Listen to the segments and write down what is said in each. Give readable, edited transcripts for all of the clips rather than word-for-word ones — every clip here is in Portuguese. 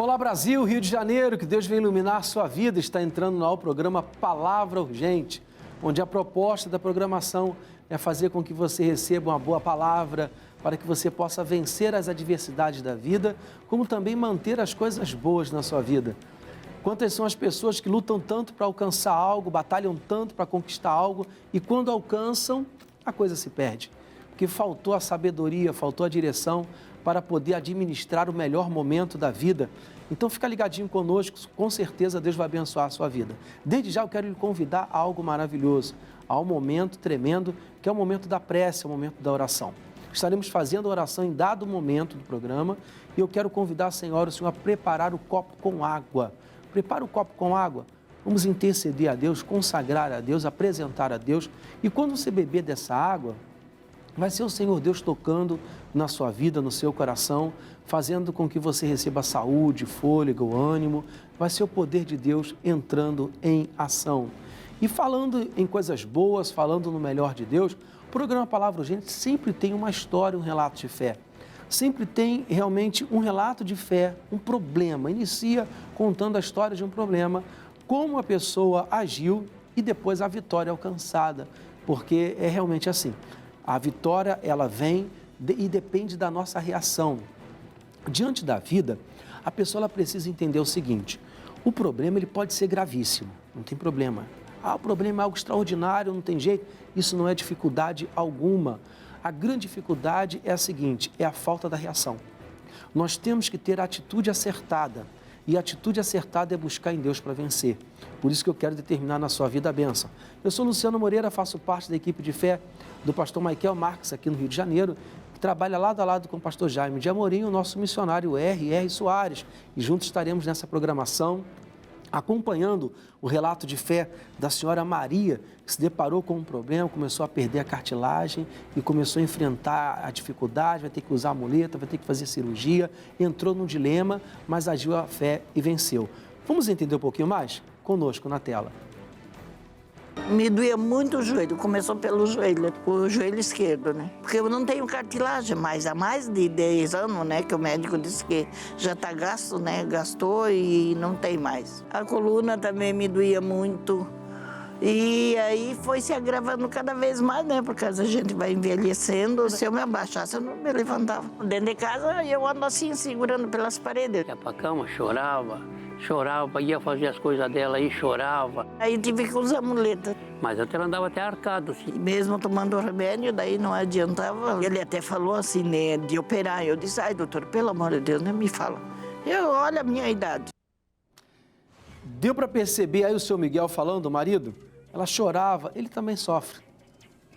Olá Brasil, Rio de Janeiro, que Deus venha iluminar a sua vida. Está entrando no ar o programa Palavra Urgente, onde a proposta da programação é fazer com que você receba uma boa palavra, para que você possa vencer as adversidades da vida, como também manter as coisas boas na sua vida. Quantas são as pessoas que lutam tanto para alcançar algo, batalham tanto para conquistar algo e quando alcançam, a coisa se perde. Porque faltou a sabedoria, faltou a direção para poder administrar o melhor momento da vida. Então fica ligadinho conosco, com certeza Deus vai abençoar a sua vida. Desde já eu quero lhe convidar a algo maravilhoso, a um momento tremendo, que é o momento da prece, é o momento da oração. Estaremos fazendo a oração em dado momento do programa e eu quero convidar a senhora, o senhor, a preparar o copo com água. Prepara o copo com água, vamos interceder a Deus, consagrar a Deus, apresentar a Deus. E quando você beber dessa água, vai ser o Senhor Deus tocando na sua vida, no seu coração, fazendo com que você receba saúde, fôlego, ânimo. Vai ser o poder de Deus entrando em ação. E falando em coisas boas, falando no melhor de Deus, o programa Palavra Urgente sempre tem uma história, um relato de fé. Sempre tem realmente um relato de fé, um problema. Inicia contando a história de um problema, como a pessoa agiu e depois a vitória alcançada. Porque é realmente assim. A vitória, ela vem e depende da nossa reação. Diante da vida, a pessoa ela precisa entender o seguinte: o problema ele pode ser gravíssimo, não tem problema. O problema é algo extraordinário, não tem jeito. Isso não é dificuldade alguma. A grande dificuldade é a seguinte, é a falta da reação. Nós temos que ter a atitude acertada. E a atitude acertada é buscar em Deus para vencer. Por isso que eu quero determinar na sua vida a bênção. Eu sou Luciano Moreira, faço parte da equipe de fé do pastor Michael Marques, aqui no Rio de Janeiro, que trabalha lado a lado com o pastor Jaime de Amorim, o nosso missionário R. Soares. E juntos estaremos nessa programação, acompanhando o relato de fé da senhora Maria, que se deparou com um problema, começou a perder a cartilagem e começou a enfrentar a dificuldade, vai ter que usar a muleta, vai ter que fazer cirurgia, entrou num dilema, mas agiu a fé e venceu. Vamos entender um pouquinho mais? Conosco na tela. Me doía muito o joelho, começou pelo joelho, o joelho esquerdo, né? Porque eu não tenho cartilagem mais, há mais de 10 anos, né? Que o médico disse que já está gasto, né? Gastou e não tem mais. A coluna também me doía muito. E aí foi se agravando cada vez mais, né? Porque a gente vai envelhecendo. Se eu me abaixasse, eu não me levantava. Dentro de casa, eu ando assim, segurando pelas paredes. Ia pra cama, chorava, ia fazer as coisas dela e chorava. Aí tive que usar muleta. Mas até ela andava até arcado, assim. E mesmo tomando remédio, daí não adiantava. Ele até falou assim, né, de operar. Eu disse, ai, doutor, pelo amor de Deus, nem me fala. Olha a minha idade. Deu para perceber aí o seu Miguel falando, o marido? Ela chorava, ele também sofre.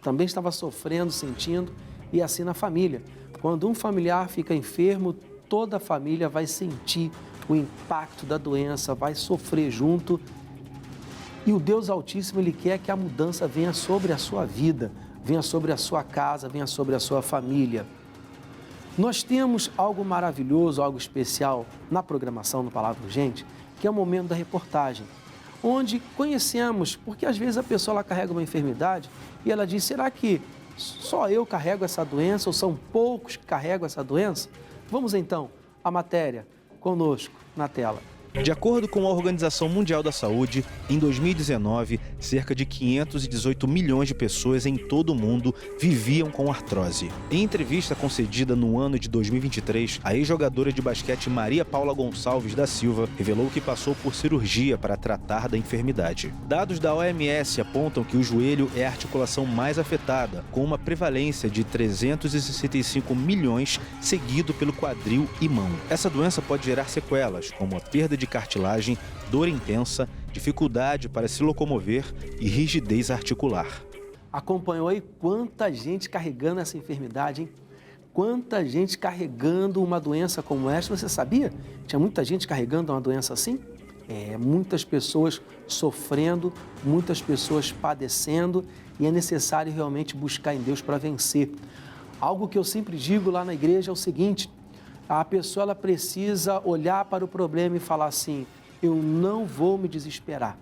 Também estava sofrendo, sentindo, e assim na família. Quando um familiar fica enfermo, toda a família vai sentir o impacto da doença, vai sofrer junto. E o Deus Altíssimo, Ele quer que a mudança venha sobre a sua vida, venha sobre a sua casa, venha sobre a sua família. Nós temos algo maravilhoso, algo especial na programação do Palavra Urgente, que é o momento da reportagem, onde conhecemos, porque às vezes a pessoa ela carrega uma enfermidade e ela diz, será que só eu carrego essa doença ou são poucos que carregam essa doença? Vamos então à matéria, conosco na tela. De acordo com a Organização Mundial da Saúde, em 2019, cerca de 518 milhões de pessoas em todo o mundo viviam com artrose. Em entrevista concedida no ano de 2023, a ex-jogadora de basquete Maria Paula Gonçalves da Silva revelou que passou por cirurgia para tratar da enfermidade. Dados da OMS apontam que o joelho é a articulação mais afetada, com uma prevalência de 365 milhões, seguido pelo quadril e mão. Essa doença pode gerar sequelas, como a perda de cartilagem, dor intensa, dificuldade para se locomover e rigidez articular. Acompanhou aí quanta gente carregando essa enfermidade, hein? Quanta gente carregando uma doença como essa, você sabia? Tinha muita gente carregando uma doença assim? Muitas pessoas sofrendo, muitas pessoas padecendo e é necessário realmente buscar em Deus para vencer. Algo que eu sempre digo lá na igreja é o seguinte: a pessoa ela precisa olhar para o problema e falar assim, eu não vou me desesperar.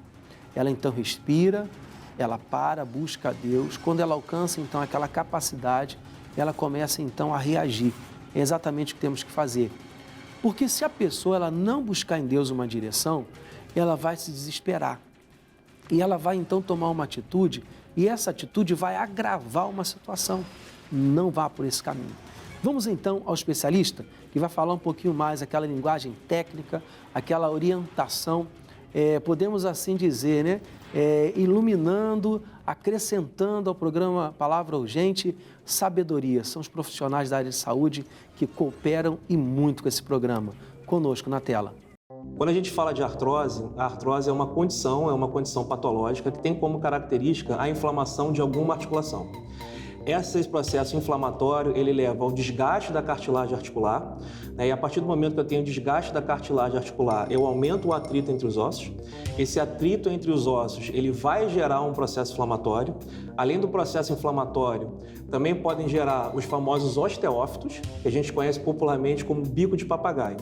Ela então respira, ela para, busca a Deus. Quando ela alcança então aquela capacidade, ela começa então a reagir. É exatamente o que temos que fazer. Porque se a pessoa ela não buscar em Deus uma direção, ela vai se desesperar. E ela vai então tomar uma atitude, e essa atitude vai agravar uma situação. Não vá por esse caminho. Vamos então ao especialista, que vai falar um pouquinho mais aquela linguagem técnica, aquela orientação, podemos assim dizer, né? Iluminando, acrescentando ao programa Palavra Urgente, sabedoria. São os profissionais da área de saúde que cooperam e muito com esse programa. Conosco na tela. Quando a gente fala de artrose, a artrose é uma condição patológica que tem como característica a inflamação de alguma articulação. Esse processo inflamatório, ele leva ao desgaste da cartilagem articular, né? E a partir do momento que eu tenho desgaste da cartilagem articular, eu aumento o atrito entre os ossos. Esse atrito entre os ossos, ele vai gerar um processo inflamatório. Além do processo inflamatório, também podem gerar os famosos osteófitos, que a gente conhece popularmente como bico de papagaio.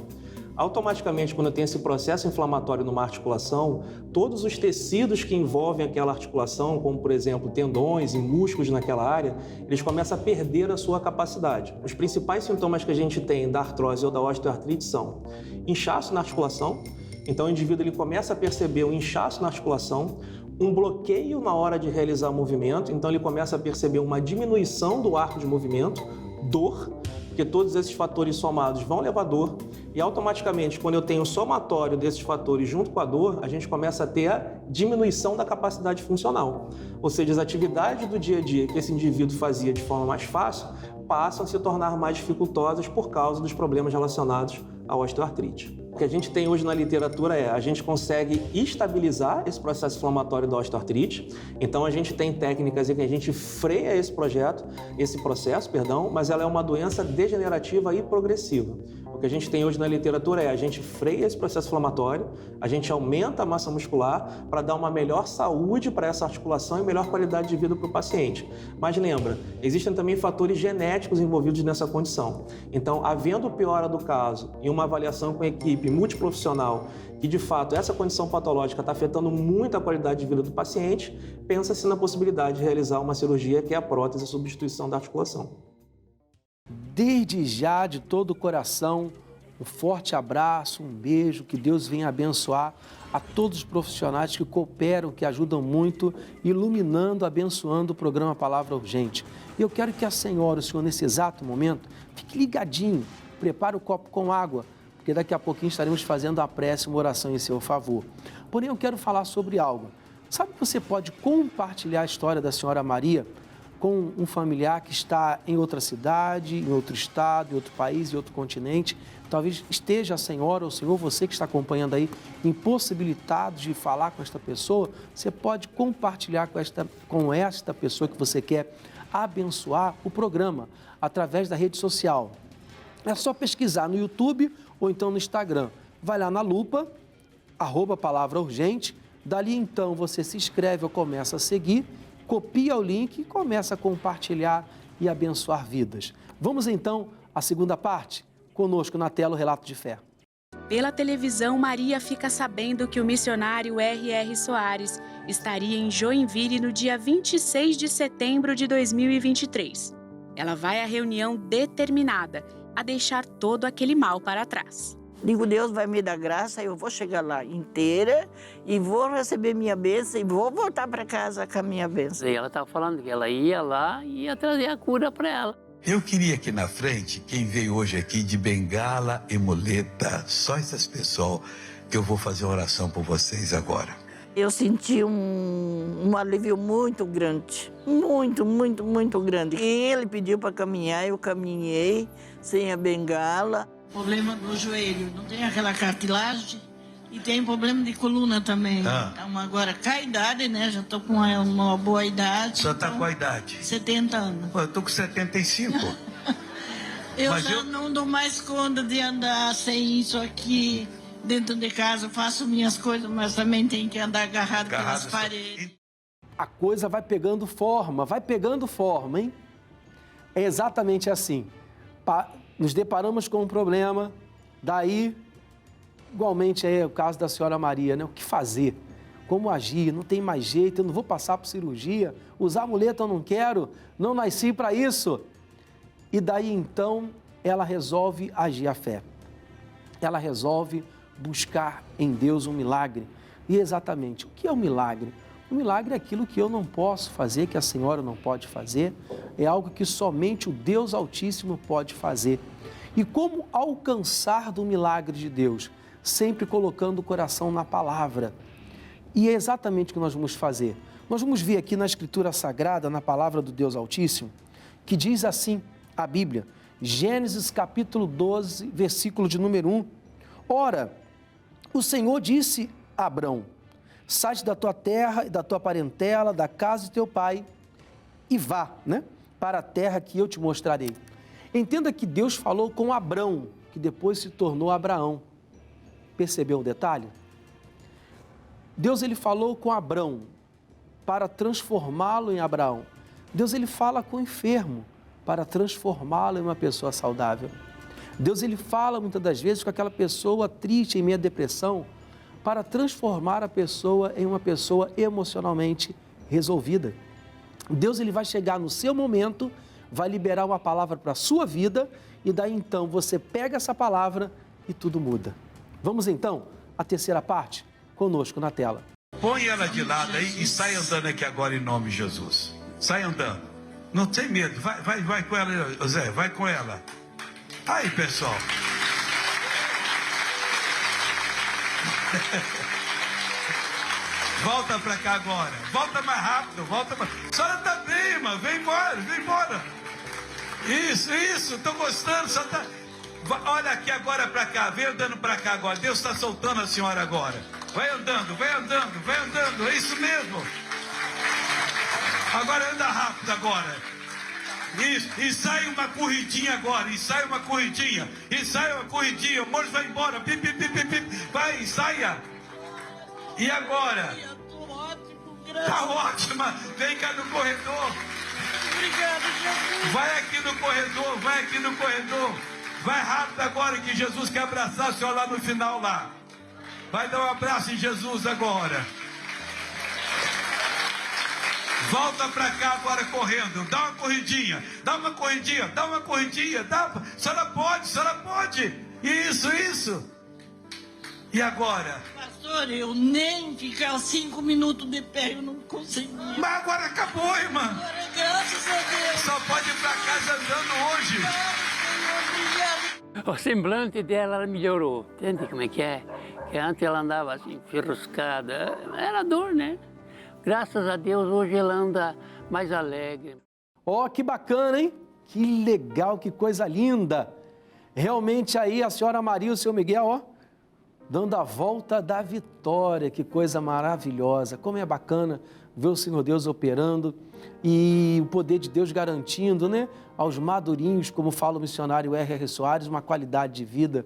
Automaticamente, quando eu tenho esse processo inflamatório numa articulação, todos os tecidos que envolvem aquela articulação, como por exemplo tendões e músculos naquela área, eles começam a perder a sua capacidade. Os principais sintomas que a gente tem da artrose ou da osteoartrite são inchaço na articulação. Então o indivíduo ele começa a perceber um inchaço na articulação, um bloqueio na hora de realizar o movimento, então ele começa a perceber uma diminuição do arco de movimento, dor, porque todos esses fatores somados vão levar dor e automaticamente, quando eu tenho o somatório desses fatores junto com a dor, a gente começa a ter a diminuição da capacidade funcional. Ou seja, as atividades do dia a dia que esse indivíduo fazia de forma mais fácil passam a se tornar mais dificultosas por causa dos problemas relacionados à osteoartrite. O que a gente tem hoje na literatura a gente consegue estabilizar esse processo inflamatório da osteoartrite. Então a gente tem técnicas em que a gente freia esse processo, mas ela é uma doença degenerativa e progressiva. O que a gente tem hoje na literatura a gente freia esse processo inflamatório, a gente aumenta a massa muscular para dar uma melhor saúde para essa articulação e melhor qualidade de vida para o paciente. Mas lembra, existem também fatores genéticos envolvidos nessa condição. Então, havendo piora do caso e uma avaliação com a equipe multiprofissional que, de fato, essa condição patológica está afetando muito a qualidade de vida do paciente, pensa-se na possibilidade de realizar uma cirurgia que é a prótese e substituição da articulação. Desde já, de todo o coração, um forte abraço, um beijo, que Deus venha abençoar a todos os profissionais que cooperam, que ajudam muito, iluminando, abençoando o programa Palavra Urgente. E eu quero que a senhora, o senhor, nesse exato momento, fique ligadinho, prepare o copo com água, porque daqui a pouquinho estaremos fazendo a prece, uma oração em seu favor. Porém, eu quero falar sobre algo. Sabe que você pode compartilhar a história da senhora Maria com um familiar que está em outra cidade, em outro estado, em outro país, em outro continente. Talvez esteja a senhora ou o senhor, você que está acompanhando aí, impossibilitado de falar com esta pessoa. Você pode compartilhar com esta pessoa que você quer abençoar o programa através da rede social. É só pesquisar no YouTube ou então no Instagram. Vai lá na lupa, @Palavra Urgente. Dali então você se inscreve ou começa a seguir, copia o link e começa a compartilhar e abençoar vidas. Vamos então à segunda parte? Conosco na tela o relato de fé. Pela televisão, Maria fica sabendo que o missionário R.R. Soares estaria em Joinville no dia 26 de setembro de 2023. Ela vai à reunião determinada a deixar todo aquele mal para trás. Digo, Deus vai me dar graça, eu vou chegar lá inteira e vou receber minha bênção e vou voltar para casa com a minha bênção. E ela estava falando que ela ia lá e ia trazer a cura para ela. Eu queria aqui na frente, quem veio hoje aqui de bengala e muleta, só essas pessoas, que eu vou fazer uma oração por vocês agora. Eu senti um alívio muito grande, muito grande. E ele pediu para caminhar, eu caminhei sem a bengala. Problema no joelho, não tem aquela cartilagem e tem problema de coluna também. Então agora, com a idade, né, já estou com uma boa idade. Só está com a idade? 70 anos. Pô, eu estou com 75. Mas eu não dou mais conta de andar sem isso aqui. Dentro de casa eu faço minhas coisas, mas também tenho que andar agarrado pelas paredes. A coisa vai pegando forma, hein? É exatamente assim. Nos deparamos com um problema, daí, igualmente é o caso da senhora Maria, né? O que fazer? Como agir? Não tem mais jeito, eu não vou passar por cirurgia, usar muleta eu não quero, não nasci para isso. E daí, então, ela resolve agir a fé. ela resolve buscar em Deus um milagre. E exatamente, o que é um milagre? O milagre é aquilo que eu não posso fazer, que a senhora não pode fazer, é algo que somente o Deus Altíssimo pode fazer. E como alcançar do milagre de Deus? Sempre colocando o coração na palavra. E é exatamente o que nós vamos fazer. Nós vamos ver aqui na Escritura Sagrada, na palavra do Deus Altíssimo, que diz assim, a Bíblia, Gênesis capítulo 12, versículo de número 1. Ora, o Senhor disse a Abrão, sai da tua terra e da tua parentela, da casa de teu pai, e vá, para a terra que eu te mostrarei. Entenda que Deus falou com Abrão, que depois se tornou Abraão. Percebeu o detalhe? Deus ele falou com Abrão para transformá-lo em Abraão. Deus ele fala com o enfermo para transformá-lo em uma pessoa saudável. Deus ele fala muitas das vezes com aquela pessoa triste, em meio à depressão, para transformar a pessoa em uma pessoa emocionalmente resolvida. Deus ele vai chegar no seu momento, vai liberar uma palavra para a sua vida e daí então você pega essa palavra e tudo muda. Vamos então à terceira parte, conosco na tela. Põe ela de lado aí e sai andando aqui agora em nome de Jesus. Sai andando. Não tem medo. Vai com ela, Zé. Vai com ela. Aí, pessoal. Volta pra cá agora. Volta mais rápido. Volta mais... A senhora tá bem, irmã. Vem embora. Vem embora. Isso. Tô gostando. Só tá... Olha aqui agora pra cá. Vem andando pra cá agora. Deus está soltando a senhora agora. Vai andando. É isso mesmo. Agora anda rápido agora. Isso. E sai uma corridinha agora. E sai uma corridinha. O moço vai embora. Pip. Vai, saia. E agora? Tá ótima. Vem cá no corredor. Obrigado, Jesus. Vai aqui no corredor. Vai rápido agora que Jesus quer abraçar o senhor lá no final lá. Vai dar um abraço em Jesus agora. Volta pra cá agora correndo. Dá uma corridinha. A senhora pode. Isso. E agora? Pastor, eu nem ficar 5 minutos de pé eu não consegui. Mas agora acabou, irmã. Agora, graças a Deus. Só pode ir pra casa andando hoje. Obrigado. O semblante dela ela melhorou. Entende como é? Que antes ela andava assim, ferruscada. Era dor, né? Graças a Deus, hoje ela anda mais alegre. Ó, que bacana, hein? Que legal, que coisa linda. Realmente aí a senhora Maria e o seu Miguel, ó, dando a volta da vitória. Que coisa maravilhosa. Como é bacana ver o Senhor Deus operando e o poder de Deus garantindo, aos madurinhos, como fala o missionário R.R. Soares, uma qualidade de vida.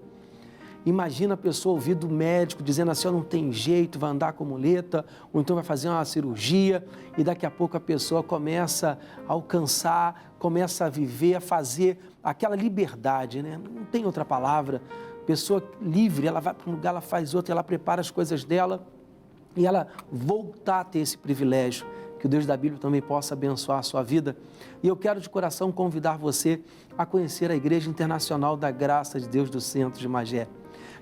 Imagina a pessoa ouvir do médico dizendo assim, não tem jeito, vai andar com muleta, ou então vai fazer uma cirurgia, e daqui a pouco a pessoa começa a alcançar, começa a viver, a fazer aquela liberdade, Não tem outra palavra. Pessoa livre, ela vai para um lugar, ela faz outro, ela prepara as coisas dela, e ela voltar a ter esse privilégio. Que o Deus da Bíblia também possa abençoar a sua vida. E eu quero de coração convidar você a conhecer a Igreja Internacional da Graça de Deus do Centro de Magé,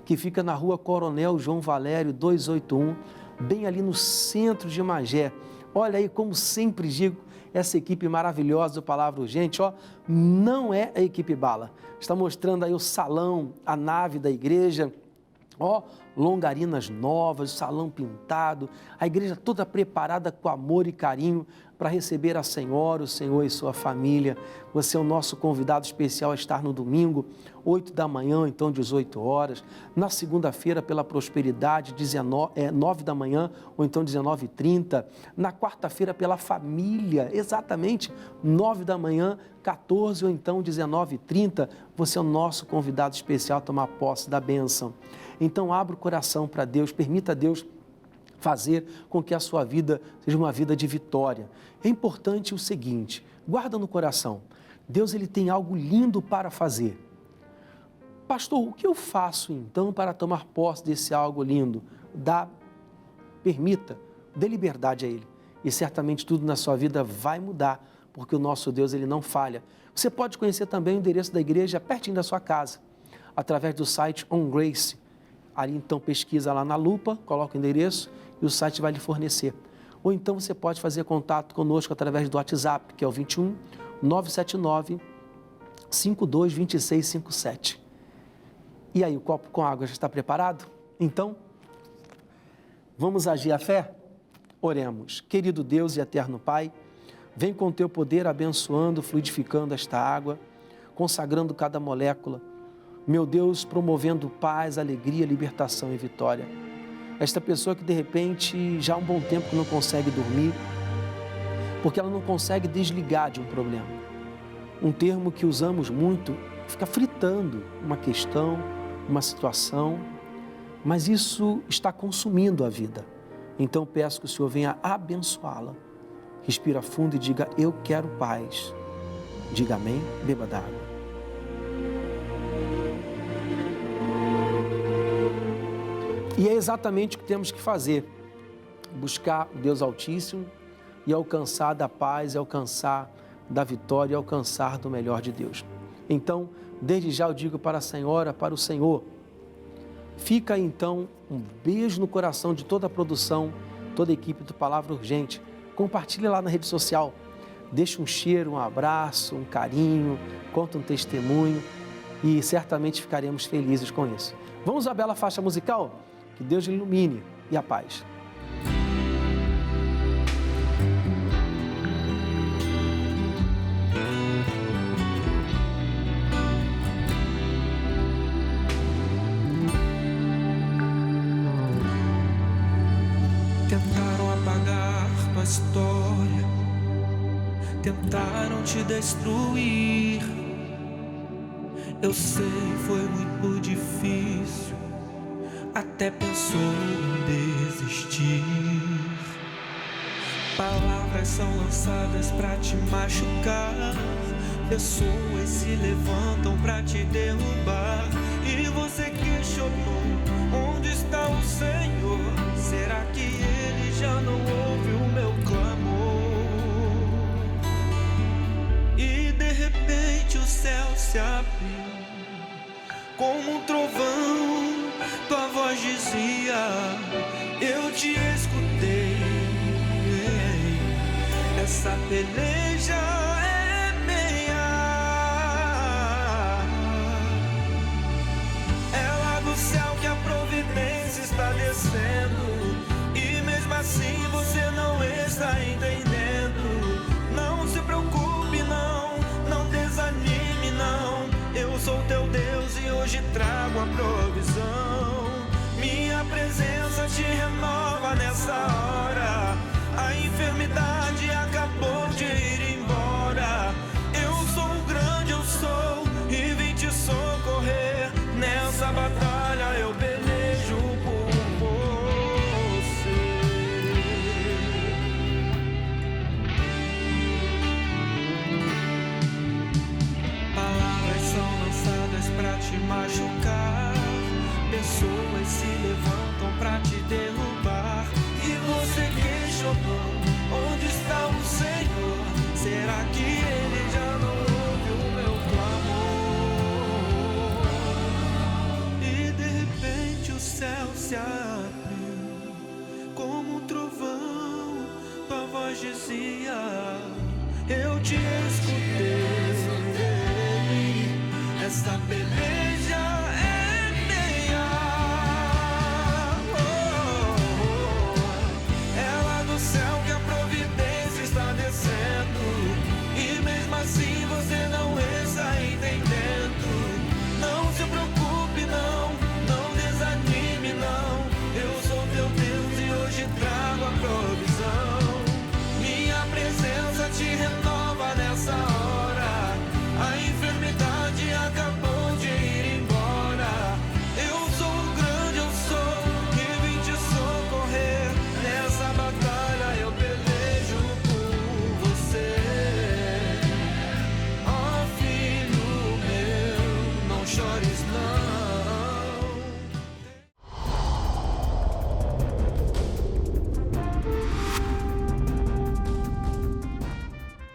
que fica na rua Coronel João Valério 281, bem ali no centro de Magé. Olha aí, como sempre digo, essa equipe maravilhosa do Palavra Urgente, não é a equipe bala. Está mostrando aí o salão, a nave da igreja, longarinas novas, salão pintado, a igreja toda preparada com amor e carinho para receber a senhora, o senhor e sua família. Você é o nosso convidado especial a estar no domingo, 8 da manhã, ou então 18 horas. Na segunda-feira, pela prosperidade, 9 da manhã, ou então 19h30. Na quarta-feira, pela família, exatamente 9 da manhã, 14 ou então 19h30. Você é o nosso convidado especial a tomar posse da bênção. Então, abra o coração para Deus, permita a Deus fazer com que a sua vida seja uma vida de vitória. É importante o seguinte, guarda no coração, Deus ele tem algo lindo para fazer. Pastor, o que eu faço então para tomar posse desse algo lindo? Permita, dê liberdade a Ele. E certamente tudo na sua vida vai mudar, porque o nosso Deus ele não falha. Você pode conhecer também o endereço da igreja pertinho da sua casa. através do site On Grace. Ali então pesquisa lá na lupa, coloca o endereço e o site vai lhe fornecer. Ou então você pode fazer contato conosco através do WhatsApp, que é o 21 979 522657. E aí, o copo com água já está preparado? Então, vamos agir a fé? Oremos. Querido Deus e eterno Pai, vem com teu poder abençoando, fluidificando esta água, consagrando cada molécula. Meu Deus, promovendo paz, alegria, libertação e vitória. Esta pessoa que de repente já há um bom tempo que não consegue dormir, porque ela não consegue desligar de um problema. Um termo que usamos muito, fica fritando uma questão, uma situação, mas isso está consumindo a vida. Então peço que o Senhor venha abençoá-la. Respira fundo e diga, eu quero paz. Diga amém, beba d'água. E é exatamente o que temos que fazer. Buscar o Deus Altíssimo e alcançar da paz, e alcançar da vitória, e alcançar do melhor de Deus. Então, desde já eu digo para a senhora, para o Senhor, fica então um beijo no coração de toda a produção, toda a equipe do Palavra Urgente. Compartilhe lá na rede social, deixe um cheiro, um abraço, um carinho, conta um testemunho e certamente ficaremos felizes com isso. Vamos à bela faixa musical? Que Deus lhe ilumine e a paz. Tentaram apagar tua história, tentaram te destruir. Eu sei, foi muito difícil, até pensou em desistir. Palavras são lançadas pra te machucar, pessoas se levantam pra te derrubar. E você questionou, onde está o Senhor? Será que Ele já não ouve o meu clamor? E de repente o céu se abriu, como um trovão, tua voz dizia, eu te escutei. Essa peleja é minha. É lá do céu que a providência está descendo, e mesmo assim você não está entendendo. Não se preocupe, não desanime, não. Eu sou teu Deus e hoje trago a provisão. Minha presença te renova nessa hora. A enfermidade acabou de ir embora. Eu sou o grande, eu sou, e vim te socorrer. Nessa batalha eu pelejo por você. Palavras são lançadas pra te machucar, pessoas se levantam pra te derrubar. E você questionou, onde está o Senhor? Será que Ele já não ouve o meu clamor? E de repente o céu se abriu, como um trovão, tua voz dizia, eu te escutei. Essa